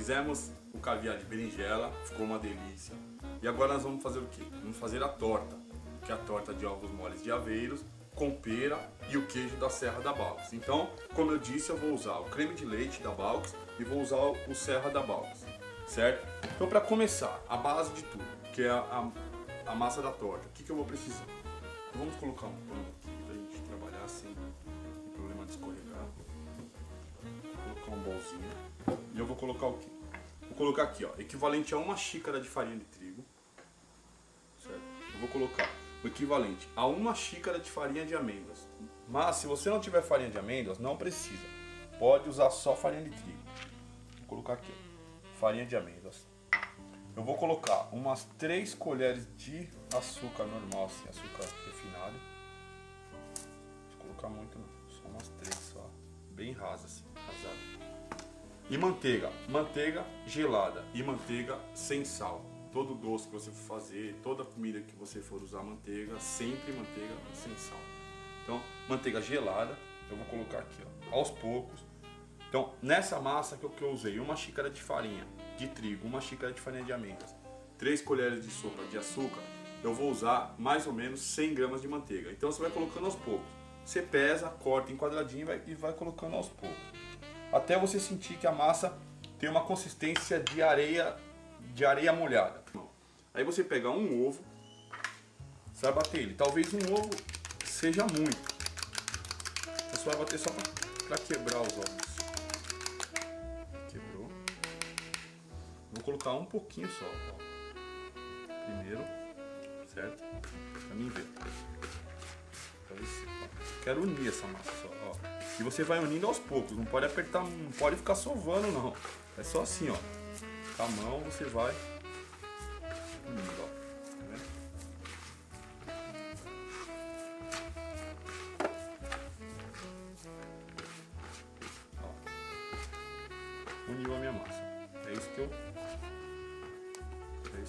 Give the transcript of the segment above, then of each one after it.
fizemos o caviar de berinjela, ficou uma delícia. E agora nós vamos fazer o quê? Vamos fazer a torta, que é a torta de ovos moles de Aveiros, com pera e o queijo da Serra da Balques. Então, como eu disse, eu vou usar o creme de leite da Balques e vou usar o Serra da Balques, certo? Então, para começar, a base de tudo, que é a massa da torta, o que eu vou precisar? Então, vamos colocar um pano aqui pra gente trabalhar assim, sem problema de escorregar. Vou colocar um bolzinho e eu vou colocar o quê? Vou colocar aqui, ó, equivalente a 1 xícara de farinha de trigo, certo? Eu vou colocar o equivalente a 1 xícara de farinha de amêndoas. Mas se você não tiver farinha de amêndoas, não precisa. Pode usar só farinha de trigo. Vou colocar aqui, ó, farinha de amêndoas. Eu vou colocar umas 3 colheres de açúcar normal, assim, açúcar refinado. Não vou colocar muito não, só umas 3 só. Bem rasa assim, rasada. E manteiga, manteiga gelada e manteiga sem sal. Todo doce que você for fazer, toda comida que você for usar manteiga, sempre manteiga sem sal. Então, manteiga gelada, eu vou colocar aqui, ó, aos poucos. Então, nessa massa que eu usei 1 xícara de farinha de trigo, 1 xícara de farinha de amêndoas, 3 colheres de sopa de açúcar, eu vou usar mais ou menos 100 gramas de manteiga. Então, você vai colocando aos poucos. Você pesa, corta em quadradinho e vai colocando aos poucos. Até você sentir que a massa tem uma consistência de areia molhada. Aí você pega um ovo, você vai bater ele. Talvez um ovo seja muito. Você vai bater só para quebrar os ovos. Quebrou. Vou colocar um pouquinho só. Ó. Primeiro, certo? Pra mim ver. Quero unir essa massa só. Ó. E você vai unindo aos poucos. Não pode apertar, não pode ficar sovando não. É só assim, ó. Com a mão você vai unindo, ó. Tá vendo? Ó. Uniu a minha massa. É isso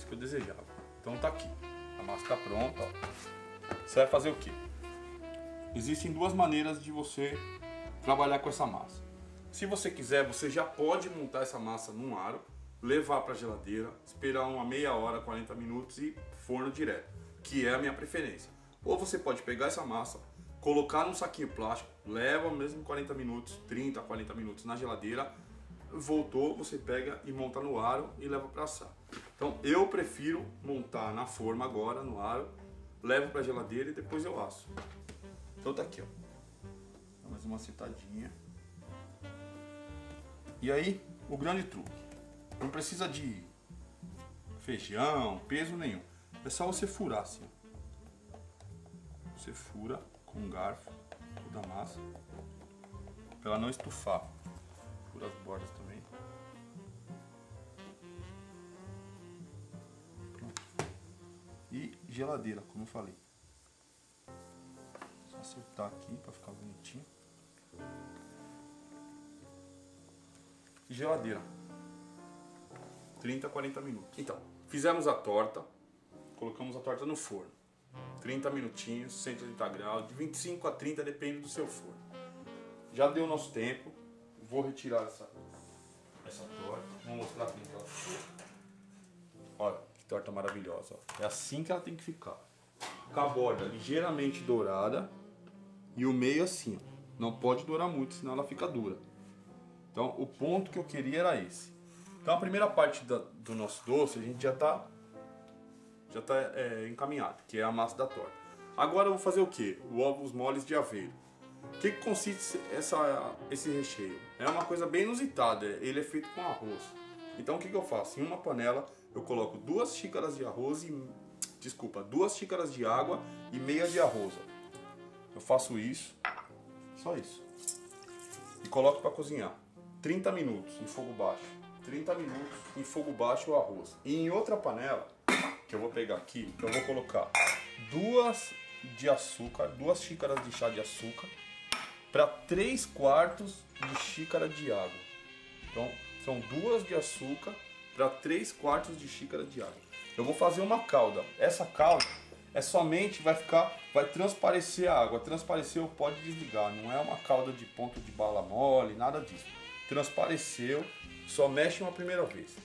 que eu desejava. Então tá aqui. A massa tá pronta, ó. Você vai fazer o quê? Existem 2 maneiras de você trabalhar com essa massa. Se você quiser, você já pode montar essa massa num aro, levar para a geladeira, esperar uma meia hora, 40 minutos e forno direto, que é a minha preferência. Ou você pode pegar essa massa, colocar num saquinho plástico, leva mesmo 40 minutos, 30 a 40 minutos na geladeira, voltou, você pega e monta no aro e leva para assar. Então eu prefiro montar na forma agora, no aro, levo para a geladeira e depois eu asso. Então tá aqui, ó. Dá mais uma acertadinha. E aí, o grande truque. Não precisa de feijão, peso nenhum. É só você furar assim, ó. Você fura com um garfo toda a massa, pra ela não estufar. Fura as bordas também. Pronto. E geladeira, como eu falei. Só acertar aqui pra ficar bonitinho. E geladeira. 30 a 40 minutos. Então, fizemos a torta, colocamos a torta no forno. 30 minutinhos, 180 graus, de 25 a 30, depende do seu forno. Já deu o nosso tempo, vou retirar essa torta, vou mostrar aqui que ela ficou. Olha, que torta maravilhosa, ó. É assim que ela tem que ficar. Com a borda ligeiramente dourada e o meio assim, ó. Não pode dourar muito, senão ela fica dura. Então, o ponto que eu queria era esse. Então, a primeira parte do nosso doce, a gente já tá encaminhado, que é a massa da torta. Agora eu vou fazer o que? O ovos moles de Aveiro. O que consiste esse recheio? É uma coisa bem inusitada, ele é feito com arroz. Então, o que eu faço? Em uma panela, eu coloco 2 xícaras de arroz e... Desculpa, 2 xícaras de água e meia de arroz. Ó. Eu faço isso, só isso. E coloco para cozinhar. 30 minutos em fogo baixo. 30 minutos em fogo baixo o arroz. E em outra panela, que eu vou pegar aqui, eu vou colocar 2 xícaras de chá de açúcar para 3/4 de xícara de água. Então, são 2 de açúcar para 3/4 de xícara de água. Eu vou fazer uma calda. Essa calda é somente, vai transparecer a água. Transpareceu, pode desligar. Não é uma calda de ponto de bala mole, nada disso. transpareceu, só mexe uma primeira vez.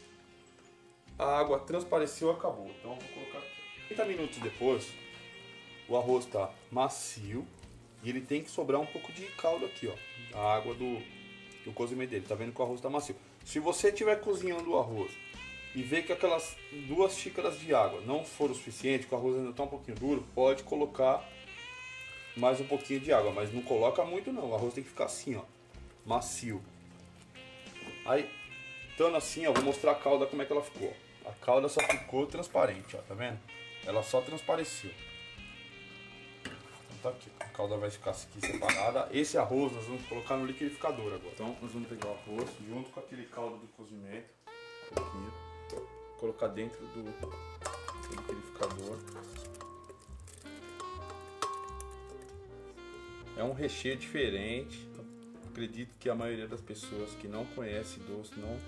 A água transpareceu, acabou. Então eu vou colocar aqui. 30 minutos depois, o arroz está macio e ele tem que sobrar um pouco de caldo aqui, ó. A água do cozimento dele. Tá vendo que o arroz está macio. Se você estiver cozinhando o arroz e ver que aquelas 2 xícaras de água não foram o suficiente, que o arroz ainda está um pouquinho duro, pode colocar mais um pouquinho de água, mas não coloca muito não. O arroz tem que ficar assim, ó, macio. Aí, estando assim, ó, vou mostrar a calda como é que ela ficou. A calda só ficou transparente, ó, tá vendo? Ela só transpareceu. Então tá aqui, a calda vai ficar aqui separada. Esse arroz nós vamos colocar no liquidificador agora. Então nós vamos pegar o arroz junto com aquele caldo do cozimento, um pouquinho, colocar dentro do liquidificador. É um recheio diferente. Acredito que a maioria das pessoas que não conhece doce não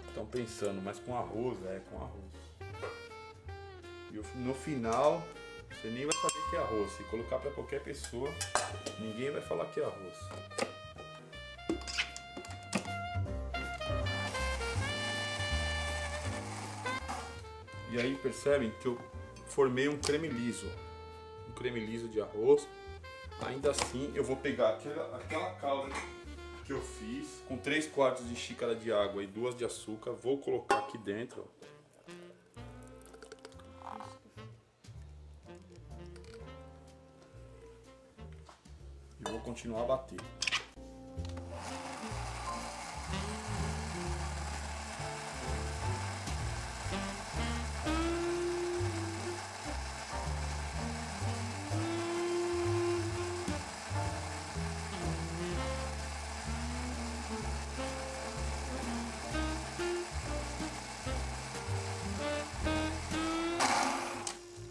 estão pensando, mas com arroz, com arroz. E no final, você nem vai saber que é arroz. Se colocar para qualquer pessoa, ninguém vai falar que é arroz. E aí percebem que eu formei um creme liso. Um creme liso de arroz. Ainda assim, eu vou pegar aquela calda que eu fiz com 3/4 de xícara de água e 2 de açúcar. Vou colocar aqui dentro. E vou continuar a bater.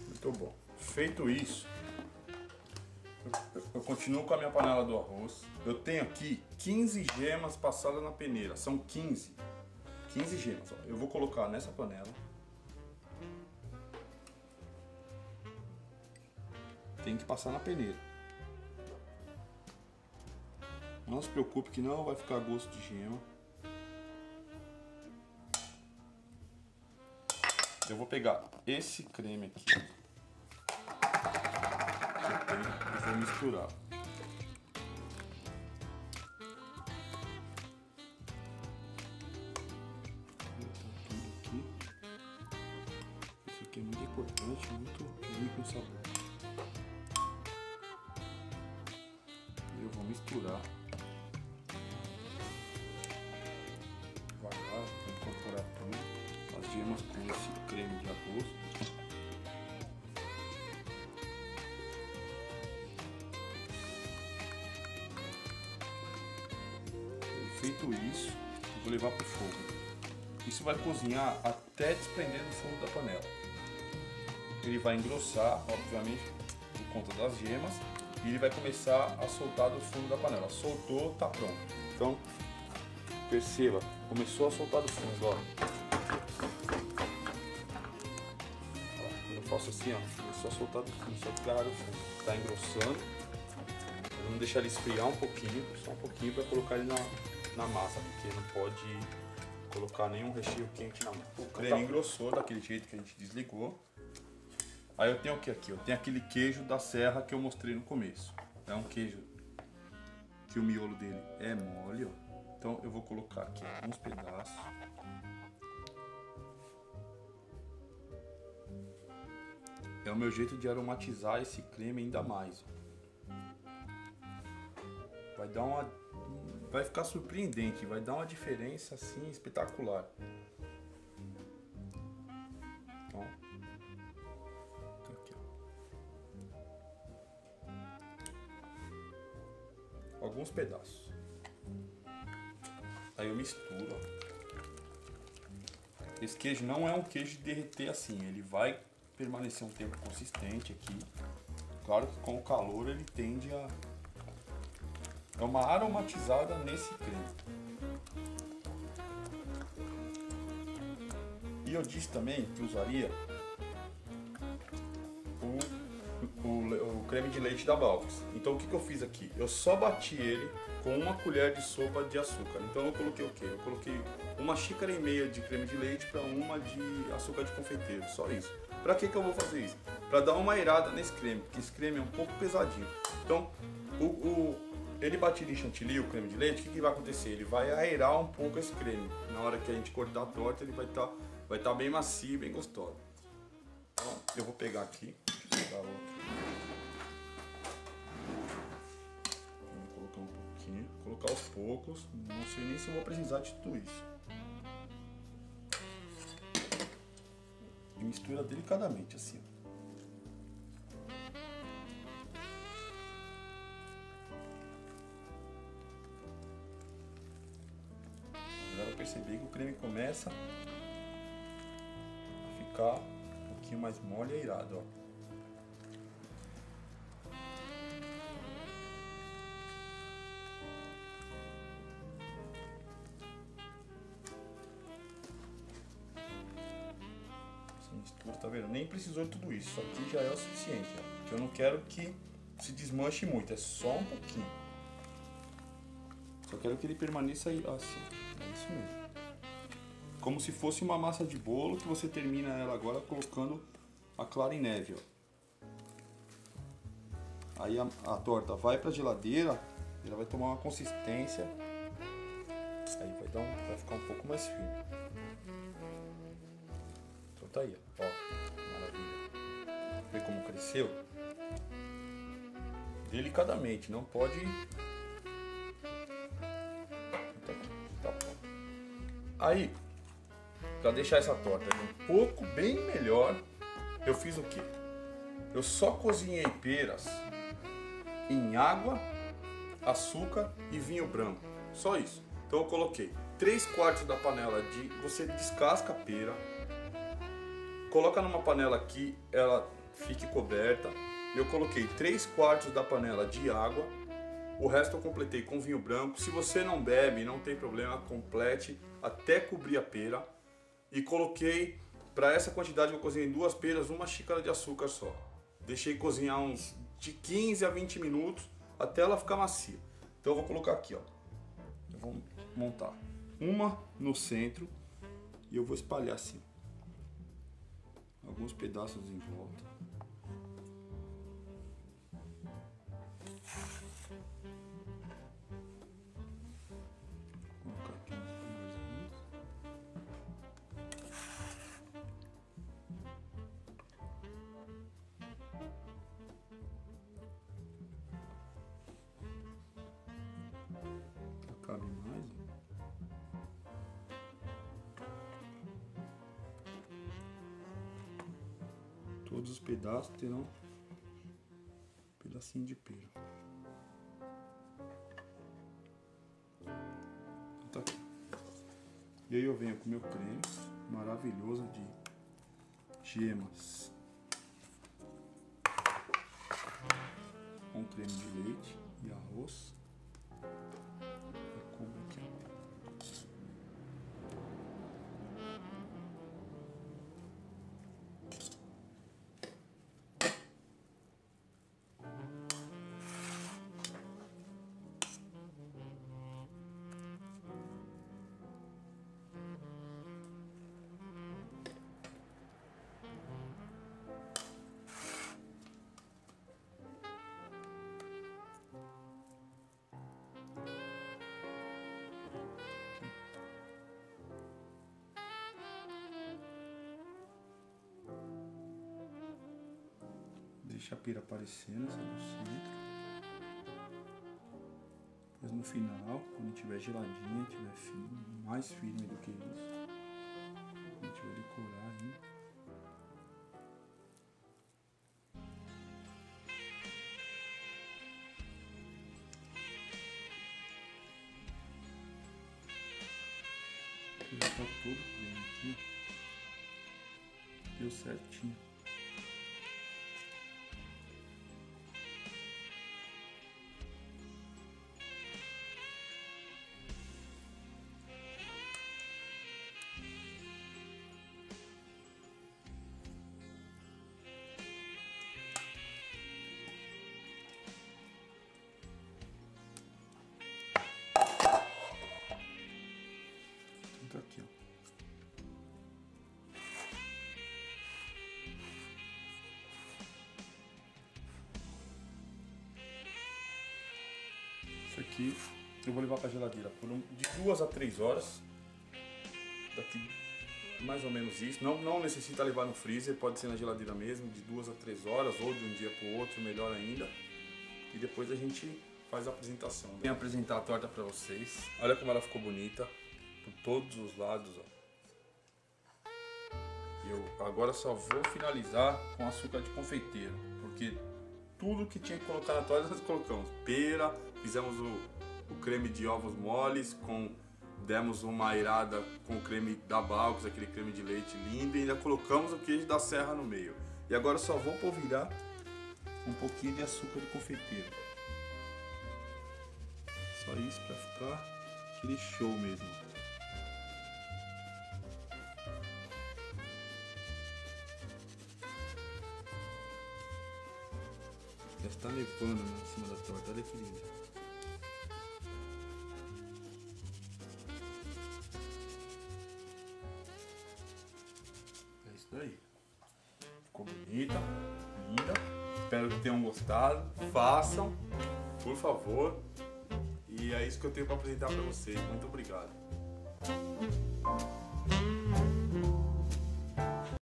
Muito bom. Feito isso, eu continuo com a minha panela do arroz. Eu tenho aqui 15 gemas passadas na peneira. São 15 gemas. Ó. Eu vou colocar nessa panela. Tem que passar na peneira. Não se preocupe que não vai ficar gosto de gema. Eu vou pegar esse creme aqui. E vou misturar. Isso aqui é muito importante, muito rico em sabor. E eu vou misturar. Devagar, vou incorporar tudo. As gemas com esse creme de arroz. Feito isso, eu vou levar para o fogo. Isso vai cozinhar até desprender do fundo da panela. Ele vai engrossar, obviamente, por conta das gemas, e ele vai começar a soltar do fundo da panela. Soltou, tá pronto. Então, perceba, começou a soltar do fundo, ó. Quando eu faço assim, ó, começou a soltar do fundo, só pegar do fundo. Tá engrossando. Vamos deixar ele esfriar um pouquinho, só um pouquinho, para colocar ele na massa, porque não pode colocar nenhum recheio quente na massa. O creme engrossou daquele jeito que a gente desligou. Aí eu tenho o que aqui? Eu tenho aquele queijo da serra que eu mostrei no começo. É um queijo que o miolo dele é mole, ó. Então eu vou colocar aqui alguns pedaços. É o meu jeito de aromatizar esse creme ainda mais. Vai ficar surpreendente, vai dar uma diferença assim espetacular. Então, aqui, ó. Alguns pedaços. Aí eu misturo. Ó. Esse queijo não é um queijo de derreter assim, ele vai permanecer um tempo consistente aqui. Claro que com o calor ele tende a... É uma aromatizada nesse creme. E eu disse também que usaria o creme de leite da Balk's. Então o que eu fiz aqui? Eu só bati ele com uma colher de sopa de açúcar. Então eu coloquei o quê? Eu coloquei 1,5 xícaras de creme de leite para 1 de açúcar de confeiteiro, só isso. Para que eu vou fazer isso? Para dar uma aerada nesse creme, porque esse creme é um pouco pesadinho. Então, ele batido em chantilly, o creme de leite, o que vai acontecer? Ele vai aerar um pouco esse creme. Na hora que a gente cortar a torta, ele vai estar bem macio, bem gostoso. Então, eu vou pegar aqui, deixa eu pegar outro. Vou colocar um pouquinho, colocar aos poucos. Não sei nem se eu vou precisar de tudo isso. E mistura delicadamente assim. Agora eu percebi que o creme começa a ficar um pouquinho mais mole e aerado, ó. Mistura, tá vendo? Nem precisou de tudo isso, isso aqui já é o suficiente, ó, porque eu não quero que se desmanche muito, é só um pouquinho. Só quero que ele permaneça aí, assim, é isso mesmo. Como se fosse uma massa de bolo que você termina ela agora colocando a clara em neve, ó. Aí a torta vai pra geladeira, ela vai tomar uma consistência, aí vai ficar um pouco mais firme. Tá aí, ó, maravilha. Vê como cresceu? Delicadamente, não pode. Tá bom. Aí, para deixar essa torta um pouco bem melhor, eu fiz o quê? Eu só cozinhei peras em água, açúcar e vinho branco. Só isso. Então eu coloquei 3/4 da panela de. Você descasca a pera. Coloca numa panela que ela fique coberta. Eu coloquei 3/4 da panela de água. O resto eu completei com vinho branco. Se você não bebe, não tem problema, complete até cobrir a pera. E coloquei, para essa quantidade eu cozinhei 2 peras, 1 xícara de açúcar só. Deixei cozinhar uns de 15 a 20 minutos até ela ficar macia. Então eu vou colocar aqui, ó. Eu vou montar uma no centro e eu vou espalhar assim. Alguns pedaços em volta. Vou colocar aqui uns primeiros. Cabe mais. Todos os pedaços terão um pedacinho de pera. Tá aqui. E aí eu venho com o meu creme maravilhoso de gemas com creme de leite e arroz. E cubro aqui agora. Deixa a pera aparecendo assim no centro. Depois no final, quando tiver geladinha, tiver firme, mais firme do que isso, a gente vai decorar ainda. Já tá todo bem aqui. Deu certinho. aqui, eu vou levar para a geladeira por de 2 a 3 horas. Daqui mais ou menos isso. Não necessita levar no freezer, pode ser na geladeira mesmo, de 2 a 3 horas ou de um dia para o outro, melhor ainda. E depois a gente faz a apresentação. Vou apresentar a torta para vocês. Olha como ela ficou bonita, por todos os lados, ó. Eu agora só vou finalizar com açúcar de confeiteiro, porque tudo que tinha que colocar na torta nós colocamos. Pera, fizemos o creme de ovos moles, demos uma airada com o creme da Bacus, aquele creme de leite lindo, e ainda colocamos o queijo da serra no meio. E agora só vou polvilhar um pouquinho de açúcar de confeiteiro. Só isso para ficar aquele show mesmo. Já está nevando em cima da torta, olha que lindo. É isso daí. Ficou bonita, linda. Espero que tenham gostado. Façam, por favor. E é isso que eu tenho para apresentar para vocês. Muito obrigado.